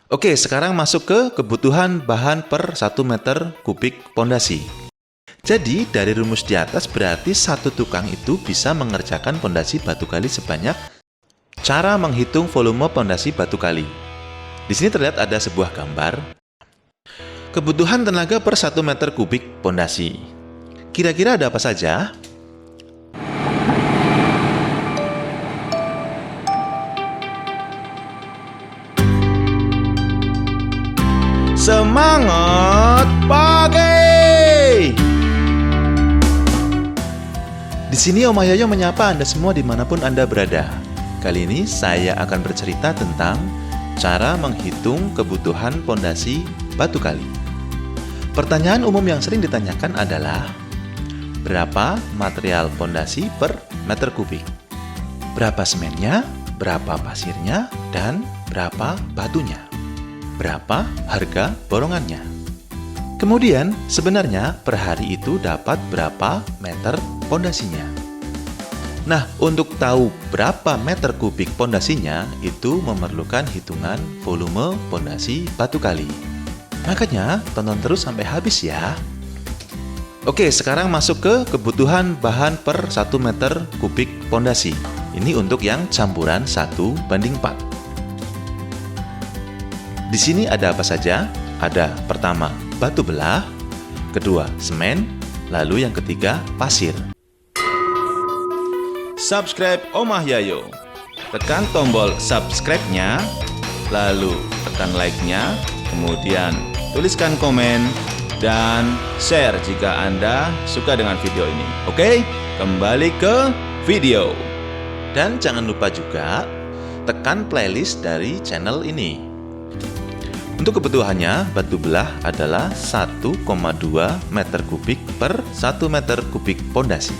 Oke, sekarang masuk ke kebutuhan bahan per 1 meter kubik pondasi. Jadi, dari rumus di atas berarti satu tukang itu bisa mengerjakan pondasi batu kali sebanyak. Cara menghitung volume pondasi batu kali. Di sini terlihat ada sebuah gambar. Kebutuhan tenaga per 1 meter kubik pondasi. Kira-kira ada apa saja? Semangat pagi! Di sini Om Yayo menyapa Anda semua dimanapun Anda berada. Kali ini saya akan bercerita tentang cara menghitung kebutuhan pondasi batu kali. Pertanyaan umum yang sering ditanyakan adalah, berapa material pondasi per meter kubik? Berapa semennya, berapa pasirnya, dan berapa batunya? Berapa harga borongannya? Kemudian, sebenarnya per hari itu dapat berapa meter pondasinya? Nah, untuk tahu berapa meter kubik pondasinya, itu memerlukan hitungan volume pondasi batu kali. Makanya, tonton terus sampai habis ya. Oke, sekarang masuk ke kebutuhan bahan per 1 meter kubik pondasi. Ini untuk yang campuran 1:4. Di sini ada apa saja? Ada pertama, batu belah, kedua, semen, lalu yang ketiga, pasir. Subscribe Om Yayo. Tekan tombol subscribe-nya, lalu tekan like-nya, kemudian tuliskan komen, dan share jika Anda suka dengan video ini. Oke, kembali ke video. Dan jangan lupa juga tekan playlist dari channel ini. Untuk kebutuhannya, batu belah adalah 1,2 meter kubik per 1 meter kubik pondasi.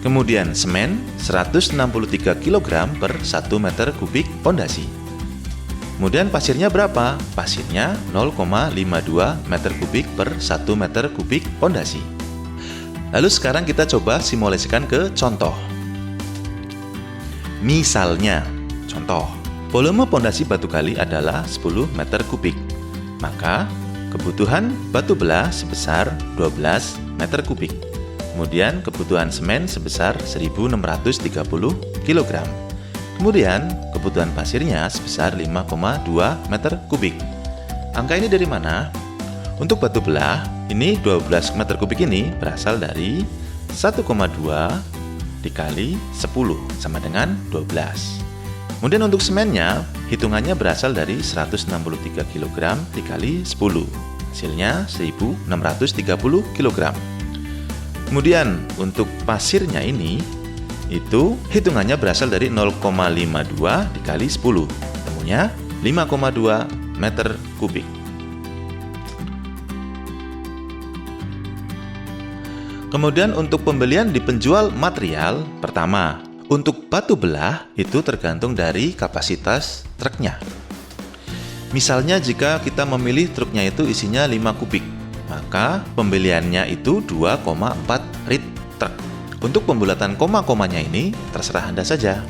Kemudian semen 163 kg per 1 meter kubik pondasi. Kemudian pasirnya berapa? Pasirnya 0,52 meter kubik per 1 meter kubik pondasi. Lalu sekarang kita coba simulasikan ke contoh. Misalnya, contoh. Volume pondasi batu kali adalah 10 meter kubik. Maka, kebutuhan batu belah sebesar 12 meter kubik. Kemudian, kebutuhan semen sebesar 1.630 kg. Kemudian, kebutuhan pasirnya sebesar 5,2 meter kubik. Angka ini dari mana? Untuk batu belah, ini 12 meter kubik ini berasal dari 1,2 dikali 10 sama dengan 12. Kemudian untuk semennya, hitungannya berasal dari 163 kg dikali 10. Hasilnya 1.630 kg. Kemudian untuk pasirnya ini, itu hitungannya berasal dari 0,52 dikali 10. Temunya 5,2 meter kubik. Kemudian untuk pembelian di penjual material, pertama, untuk batu belah itu tergantung dari kapasitas truknya. Misalnya jika kita memilih truknya itu isinya 5 kubik, maka pembeliannya itu 2,4 rit truk. Untuk pembulatan koma-komanya ini terserah Anda saja.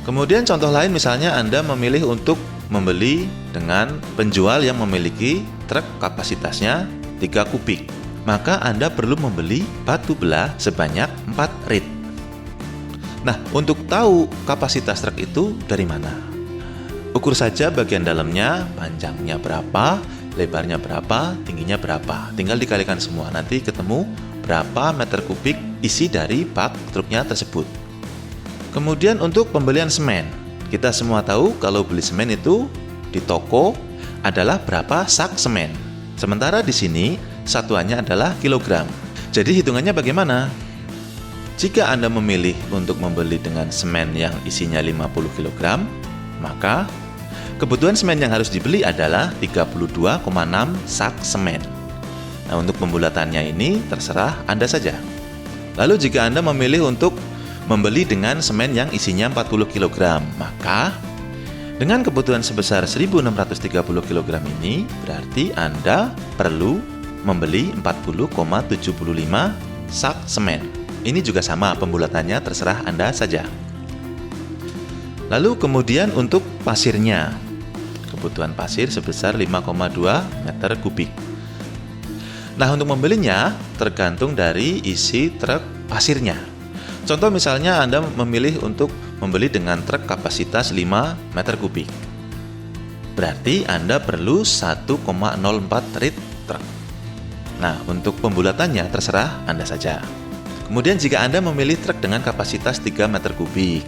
Kemudian contoh lain misalnya Anda memilih untuk membeli dengan penjual yang memiliki truk kapasitasnya 3 kubik, maka Anda perlu membeli batu belah sebanyak 4 rit. Nah, untuk tahu kapasitas truk itu dari mana? Ukur saja bagian dalamnya, panjangnya berapa, lebarnya berapa, tingginya berapa. Tinggal dikalikan semua, nanti ketemu berapa meter kubik isi dari bak truknya tersebut. Kemudian untuk pembelian semen, kita semua tahu kalau beli semen itu di toko adalah berapa sak semen. Sementara di sini satuannya adalah kilogram. Jadi hitungannya bagaimana? Jika Anda memilih untuk membeli dengan semen yang isinya 50 kg, maka kebutuhan semen yang harus dibeli adalah 32,6 sak semen. Nah, untuk pembulatannya ini terserah Anda saja. Lalu jika Anda memilih untuk membeli dengan semen yang isinya 40 kg, maka dengan kebutuhan sebesar 1.630 kg ini, berarti Anda perlu membeli 40,75 sak semen. Ini juga sama, pembulatannya terserah Anda saja. Lalu kemudian untuk pasirnya. kebutuhan pasir sebesar 5,2 meter kubik. Nah, untuk membelinya tergantung dari isi truk pasirnya. Contoh misalnya Anda memilih untuk membeli dengan truk kapasitas 5 meter kubik. Berarti Anda perlu 1,04 rit truk. Nah, untuk pembulatannya terserah Anda saja. Kemudian jika Anda memilih truk dengan kapasitas 3 meter kubik,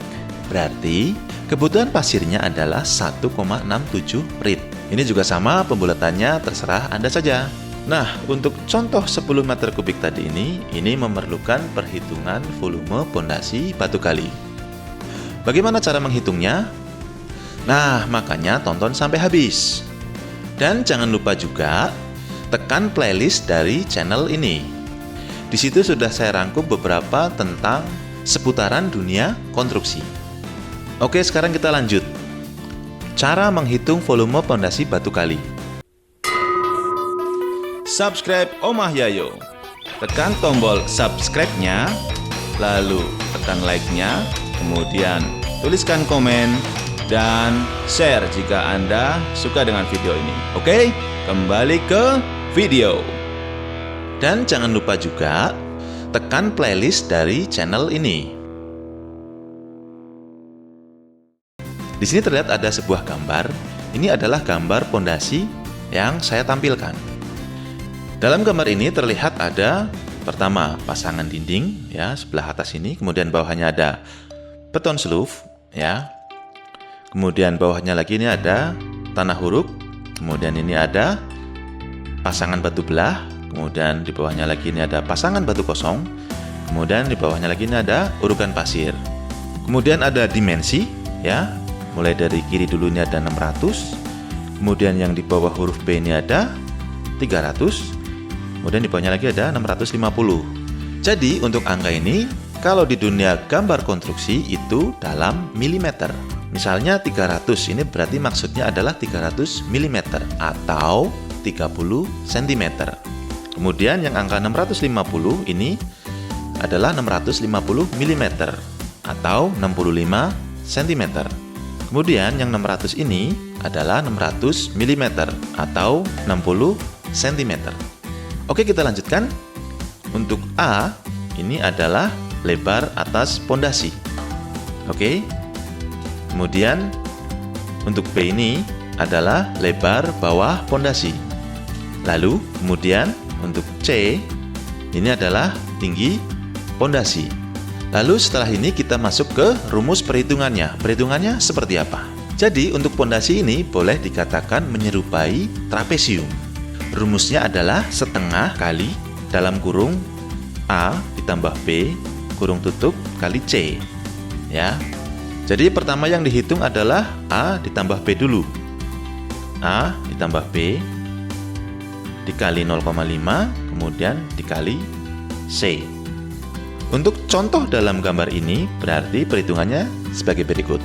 berarti kebutuhan pasirnya adalah 1,67 rit. Ini juga sama, pembulatannya terserah Anda saja. Nah, untuk contoh 10 meter kubik tadi ini memerlukan perhitungan volume pondasi batu kali. Bagaimana cara menghitungnya? Nah, makanya tonton sampai habis. Dan jangan lupa juga tekan playlist dari channel ini. Di situ sudah saya rangkum beberapa tentang seputaran dunia konstruksi. Oke, sekarang kita lanjut. Cara menghitung volume pondasi batu kali. Subscribe Omah Yayo. Tekan tombol subscribe-nya, lalu tekan like-nya, kemudian tuliskan komen, dan share jika Anda suka dengan video ini. Oke, kembali ke video. Dan jangan lupa juga tekan playlist dari channel ini. Di sini terlihat ada sebuah gambar. Ini adalah gambar pondasi yang saya tampilkan. Dalam gambar ini terlihat ada pertama pasangan dinding ya sebelah atas ini, kemudian bawahnya ada beton seluf ya. Kemudian bawahnya lagi ini ada tanah huruk, kemudian ini ada pasangan batu belah, kemudian di bawahnya lagi ini ada pasangan batu kosong, kemudian di bawahnya lagi ini ada urukan pasir. Kemudian ada dimensi ya. Mulai dari kiri dulu ini ada 600, kemudian yang di bawah huruf B ini ada 300. Kemudian di bawahnya lagi ada 650. Jadi untuk angka ini kalau di dunia gambar konstruksi itu dalam milimeter. Misalnya 300 ini berarti maksudnya adalah 300 mm atau 30 cm. Kemudian yang angka 650 ini adalah 650 mm atau 65 cm. Kemudian yang 600 ini adalah 600 mm atau 60 cm. Oke, kita lanjutkan. Untuk A, ini adalah lebar atas pondasi. Oke. Kemudian untuk B ini adalah lebar bawah pondasi. Lalu kemudian untuk C, ini adalah tinggi pondasi. Lalu setelah ini kita masuk ke rumus perhitungannya. Perhitungannya seperti apa? Jadi untuk pondasi ini boleh dikatakan menyerupai trapesium. Rumusnya adalah setengah kali dalam kurung A ditambah B kurung tutup kali C ya. Jadi pertama yang dihitung adalah A ditambah B dulu. A ditambah B dikali 0,5 kemudian dikali C. Untuk contoh dalam gambar ini berarti perhitungannya sebagai berikut.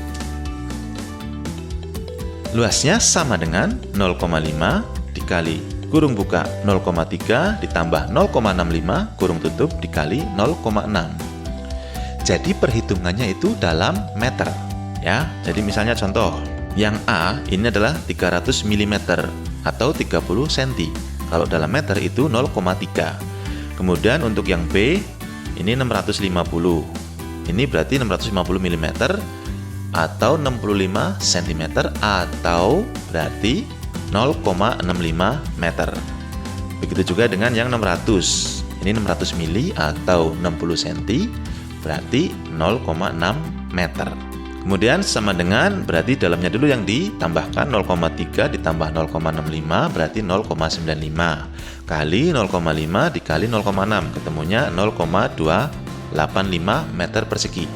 Luasnya sama dengan 0,5 dikali kurung buka 0,3 ditambah 0,65 kurung tutup dikali 0,6. Jadi perhitungannya itu dalam meter ya. Jadi misalnya contoh yang A ini adalah 300 mm atau 30 cm. Kalau dalam meter itu 0,3. Kemudian untuk yang B ini 650. Ini berarti 650 mm atau 65 cm atau berarti 0,65 meter. Begitu juga dengan yang 600. Ini 600 mili atau 60 cm berarti 0,6 meter. Kemudian sama dengan berarti dalamnya dulu yang ditambahkan 0,3 ditambah 0,65 berarti 0,95 kali 0,5 dikali 0,6 ketemunya 0,285 meter persegi.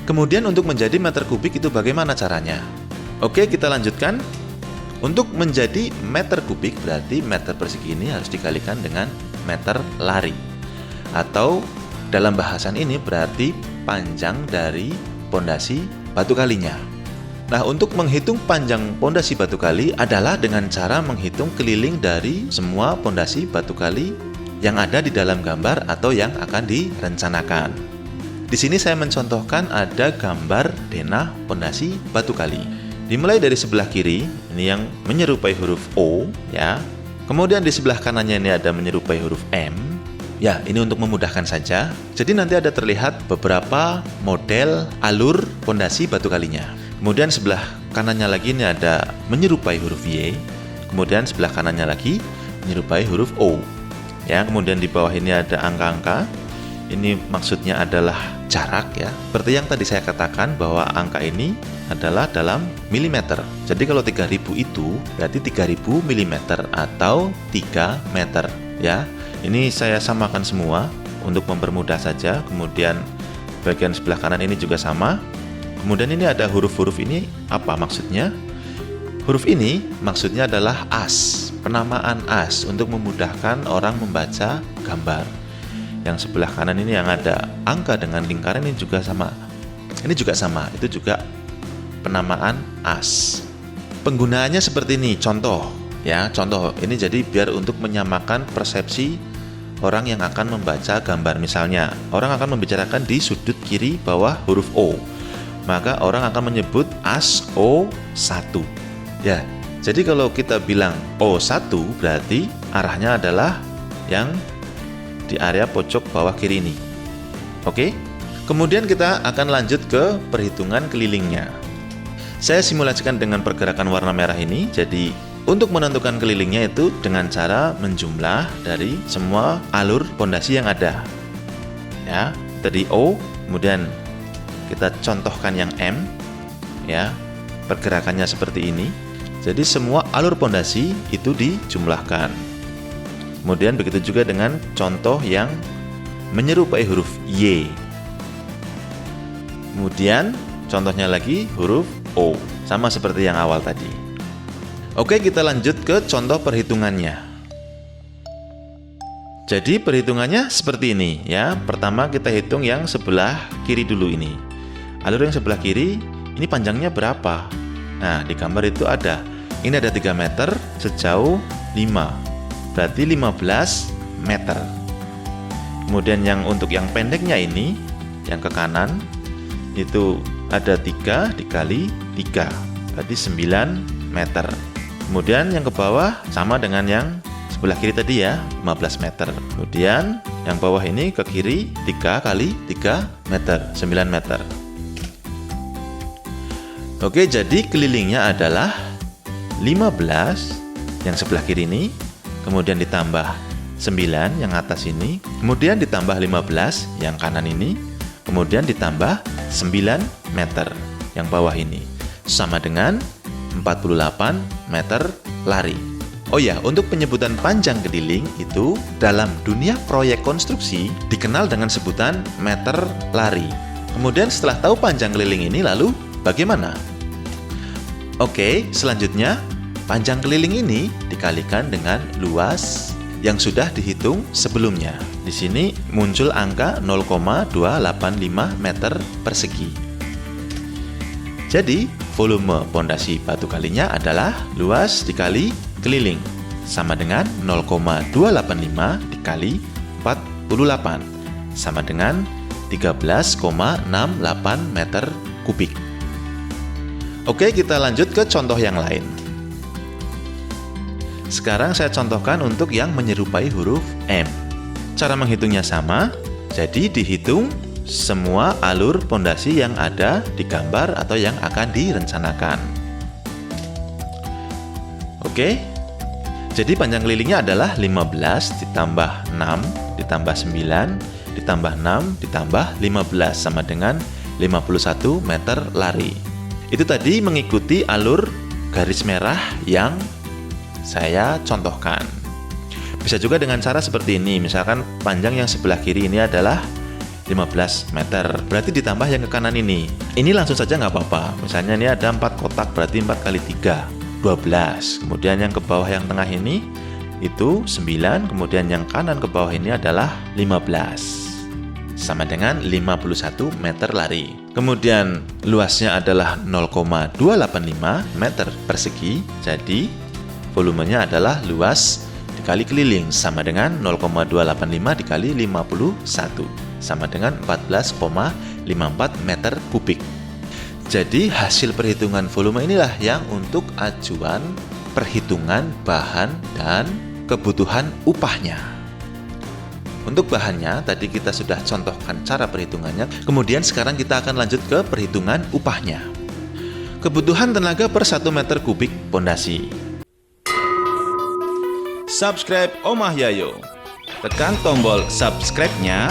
Kemudian untuk menjadi meter kubik itu bagaimana caranya? Oke, kita lanjutkan. Untuk menjadi meter kubik berarti meter persegi ini harus dikalikan dengan meter lari. Atau dalam bahasan ini berarti panjang dari pondasi batu kalinya. Nah, untuk menghitung panjang pondasi batu kali adalah dengan cara menghitung keliling dari semua pondasi batu kali yang ada di dalam gambar atau yang akan direncanakan. Di sini saya mencontohkan ada gambar denah pondasi batu kali. Dimulai dari sebelah kiri, ini yang menyerupai huruf O, ya. Kemudian di sebelah kanannya ini ada menyerupai huruf M. Ya, ini untuk memudahkan saja. Jadi nanti ada terlihat beberapa model alur pondasi batu kalinya. Kemudian sebelah kanannya lagi ini ada menyerupai huruf Y. Kemudian sebelah kanannya lagi menyerupai huruf O. Ya, kemudian di bawah ini ada angka-angka. Ini maksudnya adalah jarak, ya. Seperti yang tadi saya katakan bahwa angka ini adalah dalam milimeter. Jadi kalau 3000 itu berarti 3000 milimeter atau 3 meter, ya. Ini saya samakan semua untuk mempermudah saja. Kemudian bagian sebelah kanan ini juga sama. Kemudian ini ada huruf-huruf ini apa maksudnya? Huruf ini maksudnya adalah as, penamaan as untuk memudahkan orang membaca gambar. Yang sebelah kanan ini yang ada angka dengan lingkaran ini juga sama. Ini juga sama, itu juga penamaan as. Penggunaannya seperti ini, contoh, ya, contoh. Ini jadi biar untuk menyamakan persepsi orang yang akan membaca gambar. Misalnya, orang akan membicarakan di sudut kiri bawah huruf O. Maka orang akan menyebut as O1. Ya, jadi kalau kita bilang O1 berarti arahnya adalah yang di area pojok bawah kiri ini. Oke? Kemudian kita akan lanjut ke perhitungan kelilingnya. Saya simulasikan dengan pergerakan warna merah ini. Jadi untuk menentukan kelilingnya itu dengan cara menjumlah dari semua alur pondasi yang ada. Ya, tadi O, kemudian kita contohkan yang M, ya. Pergerakannya seperti ini. Jadi semua alur pondasi itu dijumlahkan. Kemudian begitu juga dengan contoh yang menyerupai huruf Y. Kemudian contohnya lagi huruf O, sama seperti yang awal tadi. Oke, kita lanjut ke contoh perhitungannya. Jadi perhitungannya seperti ini, ya. Pertama kita hitung yang sebelah kiri dulu ini. Alur yang sebelah kiri ini panjangnya berapa? Nah, di gambar itu ada. Ini ada 3 meter sejauh 5. Berarti 15 meter. Kemudian yang untuk yang pendeknya ini, yang ke kanan itu ada 3 dikali 3, berarti 9 meter. Kemudian yang ke bawah sama dengan yang sebelah kiri tadi, ya, 15 meter. Kemudian yang bawah ini ke kiri 3 kali 3 meter, 9 meter. Oke, jadi kelilingnya adalah 15 yang sebelah kiri ini, kemudian ditambah 9 yang atas ini, kemudian ditambah 15 yang kanan ini, kemudian ditambah 9 meter yang bawah ini, sama dengan 48 meter lari. Oh ya, untuk penyebutan panjang keliling itu dalam dunia proyek konstruksi dikenal dengan sebutan meter lari. Kemudian setelah tahu panjang keliling ini, lalu bagaimana? Oke, selanjutnya panjang keliling ini dikalikan dengan luas yang sudah dihitung sebelumnya. Di sini muncul angka 0,285 meter persegi. Jadi, volume pondasi batu kalinya adalah luas dikali keliling, sama dengan 0,285 dikali 48, sama dengan 13,68 meter kubik. Oke, kita lanjut ke contoh yang lain. Sekarang saya contohkan untuk yang menyerupai huruf M. Cara menghitungnya sama, jadi dihitung semua alur pondasi yang ada di gambar atau yang akan direncanakan. Oke, jadi panjang kelilingnya adalah 15 ditambah 6 ditambah 9 ditambah 6 ditambah 15 sama dengan 51 meter lari. Itu tadi mengikuti alur garis merah yang saya contohkan. Bisa juga dengan cara seperti ini. Misalkan panjang yang sebelah kiri ini adalah 15 meter, berarti ditambah yang ke kanan ini. Ini langsung saja nggak apa-apa. Misalnya ini ada 4 kotak, berarti 4 kali 3, 12. Kemudian yang ke bawah yang tengah ini itu 9, kemudian yang kanan ke bawah ini adalah 15. Sama dengan 51 meter lari. Kemudian luasnya adalah 0,285 meter persegi. Jadi volumenya adalah luas dikali keliling, sama dengan 0,285 dikali 51, sama dengan 14,54 meter kubik. Jadi hasil perhitungan volume inilah yang untuk acuan perhitungan bahan dan kebutuhan upahnya. Untuk bahannya tadi kita sudah contohkan cara perhitungannya. Kemudian sekarang kita akan lanjut ke perhitungan upahnya. Kebutuhan tenaga per 1 meter kubik pondasi. Subscribe Omah Yayo. Tekan tombol subscribe-nya,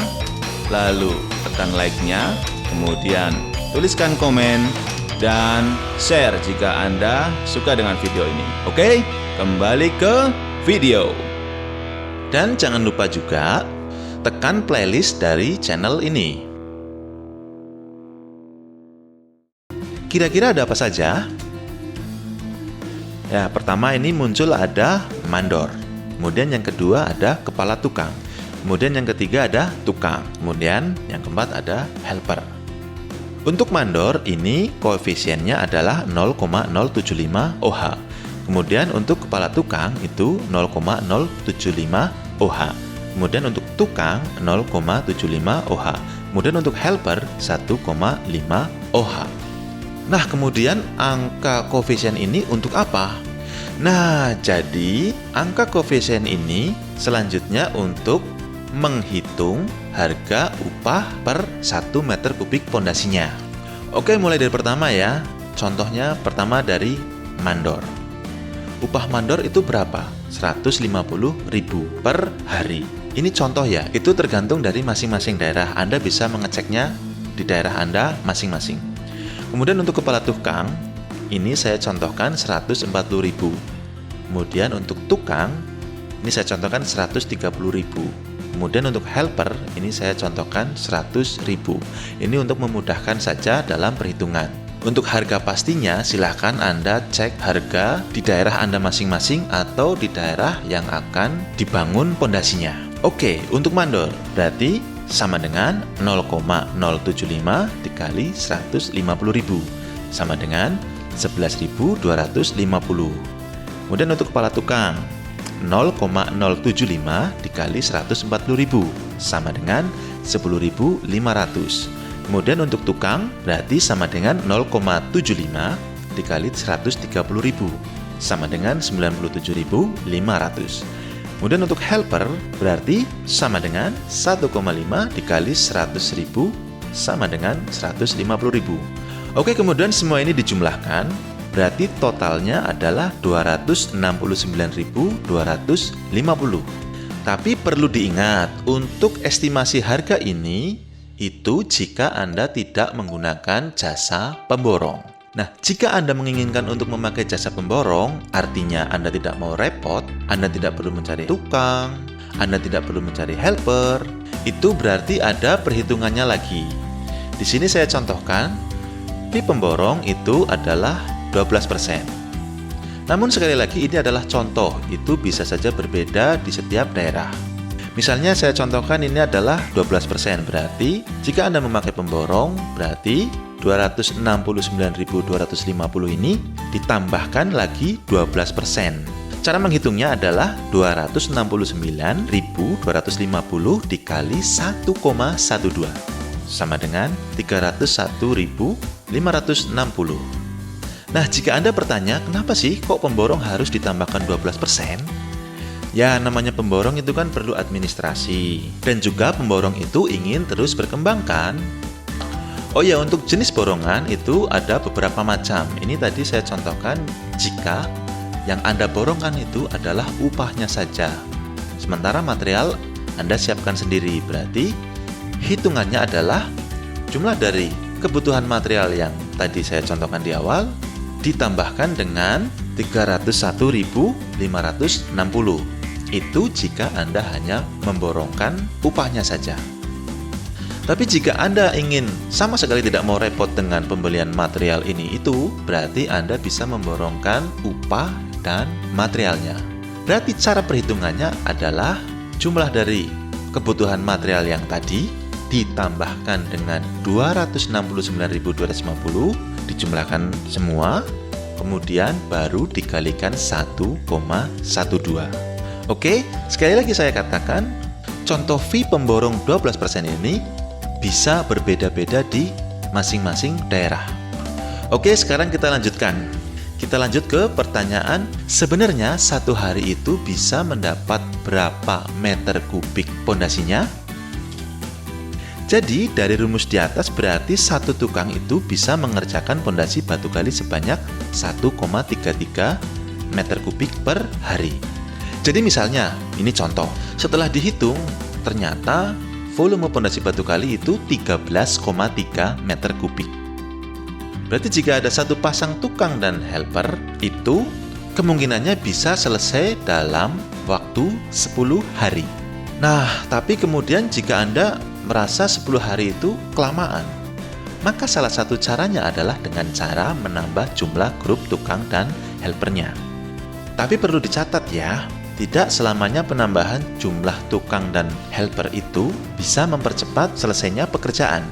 lalu tekan like-nya, kemudian tuliskan komen dan share jika Anda suka dengan video ini. Oke, kembali ke video. Dan jangan lupa juga tekan playlist dari channel ini. Kira-kira ada apa saja? Ya, pertama ini muncul ada mandor. Kemudian yang kedua ada kepala tukang. Kemudian yang ketiga ada tukang. Kemudian yang keempat ada helper. Untuk mandor ini koefisiennya adalah 0,075 OH. Kemudian untuk kepala tukang itu 0,075 OH. Kemudian untuk tukang 0,75 OH. Kemudian untuk helper 1,5 OH. Nah, kemudian angka koefisien ini untuk apa? Nah, jadi angka koefisien ini selanjutnya untuk menghitung harga upah per 1 meter kubik pondasinya. Oke, mulai dari pertama ya. Contohnya pertama dari mandor. Upah mandor itu berapa? 150.000 per hari. Ini contoh ya, itu tergantung dari masing-masing daerah. Anda bisa mengeceknya di daerah Anda masing-masing. Kemudian untuk kepala tukang, ini saya contohkan 140.000. Kemudian untuk tukang, ini saya contohkan 130.000. Kemudian untuk helper, ini saya contohkan 100.000. Ini untuk memudahkan saja dalam perhitungan. Untuk harga pastinya, silahkan Anda cek harga di daerah Anda masing-masing atau di daerah yang akan dibangun pondasinya. Oke, untuk mandor, berarti sama dengan 0,075 dikali 150.000. Sama dengan 11.250. Kemudian untuk kepala tukang 0,075 dikali 140.000 sama dengan 10.500. Kemudian untuk tukang berarti sama dengan 0,75 dikali 130.000 sama dengan 97.500. Kemudian untuk helper berarti sama dengan 1,5 dikali 100.000 sama dengan 150.000. Oke, kemudian semua ini dijumlahkan, berarti totalnya adalah 269.250. Tapi perlu diingat, untuk estimasi harga ini itu jika Anda tidak menggunakan jasa pemborong. Nah, jika Anda menginginkan untuk memakai jasa pemborong, artinya Anda tidak mau repot, Anda tidak perlu mencari tukang, Anda tidak perlu mencari helper, itu berarti ada perhitungannya lagi. Di sini saya contohkan, fee pemborong itu adalah 12%. Namun sekali lagi ini adalah contoh, itu bisa saja berbeda di setiap daerah. Misalnya saya contohkan ini adalah 12%, berarti jika Anda memakai pemborong, berarti 269.250 ini ditambahkan lagi 12%. Cara menghitungnya adalah 269.250 dikali 1,12 sama dengan 301.560. Nah, jika Anda bertanya, kenapa sih kok pemborong harus ditambahkan 12%? Ya, namanya pemborong itu kan perlu administrasi. Dan juga pemborong itu ingin terus berkembang kan? Oh ya, untuk jenis borongan itu ada beberapa macam. Ini tadi saya contohkan jika yang Anda borongkan itu adalah upahnya saja. Sementara material Anda siapkan sendiri. Berarti hitungannya adalah jumlah dari kebutuhan material yang tadi saya contohkan di awal ditambahkan dengan 301.560. Itu jika Anda hanya memborongkan upahnya saja. Tapi jika Anda ingin sama sekali tidak mau repot dengan pembelian material ini itu, berarti Anda bisa memborongkan upah dan materialnya. Berarti cara perhitungannya adalah jumlah dari kebutuhan material yang tadi ditambahkan dengan 269.250, dijumlahkan semua, kemudian baru dikalikan 1,12. Oke, sekali lagi saya katakan, contoh fee pemborong 12% ini bisa berbeda-beda di masing-masing daerah. Oke, sekarang kita lanjutkan. Kita lanjut ke pertanyaan, sebenarnya satu hari itu bisa mendapat berapa meter kubik pondasinya? Jadi dari rumus di atas berarti satu tukang itu bisa mengerjakan pondasi batu gali sebanyak 1,33 meter kubik per hari. Jadi misalnya, ini contoh, setelah dihitung ternyata volume pondasi batu gali itu 13,3 meter kubik. Berarti jika ada satu pasang tukang dan helper, itu kemungkinannya bisa selesai dalam waktu 10 hari. Nah, tapi kemudian jika Anda merasa 10 hari itu kelamaan, maka salah satu caranya adalah dengan cara menambah jumlah grup tukang dan helpernya. Tapi perlu dicatat ya, tidak selamanya penambahan jumlah tukang dan helper itu bisa mempercepat selesainya pekerjaan.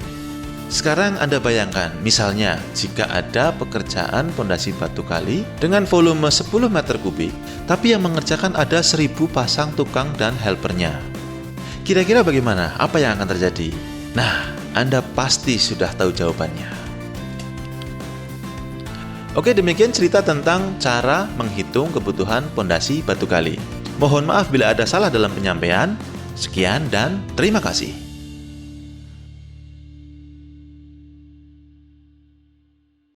Sekarang Anda bayangkan, misalnya jika ada pekerjaan pondasi batu gali dengan volume 10 meter kubik, tapi yang mengerjakan ada 1000 pasang tukang dan helpernya. Kira-kira bagaimana? Apa yang akan terjadi? Nah, Anda pasti sudah tahu jawabannya. Oke, demikian cerita tentang cara menghitung kebutuhan pondasi batu gali. Mohon maaf bila ada salah dalam penyampaian. Sekian dan terima kasih.